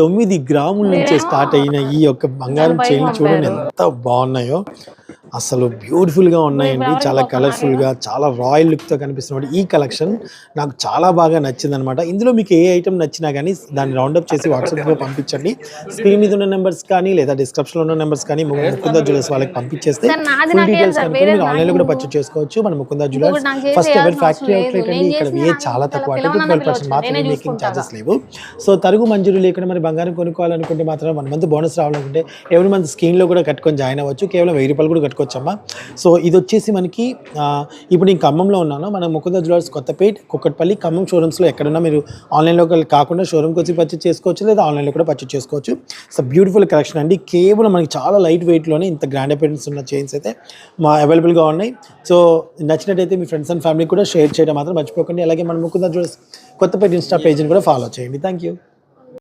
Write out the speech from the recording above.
9 గ్రాముల నుంచే స్టార్ట్ అయిన ఈ యొక్క బంగారం చైన్లు చూడండి ఎంత బాగున్నాయో. అసలు బ్యూటిఫుల్గా ఉన్నాయండి, చాలా కలర్ఫుల్గా, చాలా రాయల్ లుక్తో కనిపిస్తున్నటువంటి ఈ కలెక్షన్ నాకు చాలా బాగా నచ్చింది అనమాట. ఇందులో మీకు ఏ ఐటమ్ నచ్చినా కానీ దాన్ని రౌండప్ చేసి వాట్సాప్లో పంపించండి. స్క్రీన్ మీద ఉన్న నెంబర్స్ కానీ లేదా డిస్క్రిప్షన్లో ఉన్న నెంబర్స్ కానీ ముకుందా జ్యువెలర్స్ వాళ్ళకి పంపించేస్తే ఫుల్ డీటెయిల్స్ కనుక మీరు ఆన్లైన్లో కూడా పర్చేస్ చేసుకోవచ్చు. మన Mukunda jewellers first ever factory outlet అండి. ఇక్కడ చాలా తక్కువ 12% మాత్రమే మేకింగ్ ఛార్జెస్ లేవు. సో తరుగు మంజూరు లేకుండా మరి బంగారం కొనుక్కోవాలనుకుంటే మాత్రం 1 మంత్ బోనస్ రావాలనుకుంటే ఎవరి మంత్ స్కీమ్లో కూడా కట్టుకొని జాయిన్ అవ్వచ్చు. కేవలం 1000 రూపాయలు కూడా కట్టుకోవచ్చమ్మా. సో ఇది వచ్చేసి మనకి ఇప్పుడు నేను ఖమ్మంలో ఉన్నాను. మన ముకుందా జ్యువెలర్స్ కొత్తపేట్, కుక్కట్పల్లి, ఖమ్మం షోరూమ్స్లో ఎక్కడున్నా మీరు ఆన్లైన్లో కాకుండా షోరూమ్కి వచ్చి పర్చేస్ చేసుకోవచ్చు లేదా ఆన్లైన్లో కూడా పర్చేస్ చేసుకోవచ్చు. సో బ్యూటిఫుల్ కలెక్షన్ అండి. కేవలం మనకి చాలా లైట్ వెయిట్లోనే ఇంత గ్రాండ్ అపియరెన్స్ ఉన్న చైన్స్ అయితే అవైలబుల్గా ఉన్నాయి. సో నచ్చినట్టయితే మీ ఫ్రెండ్స్ అండ్ ఫ్యామిలీ కూడా షేర్ చేయడం మాత్రం మర్చిపోకండి. అలాగే మన ముకుందా జ్యువెలర్స్ కొత్తపేట ఇన్స్టా పేజ్ని కూడా ఫాలో చేయండి. Thank you.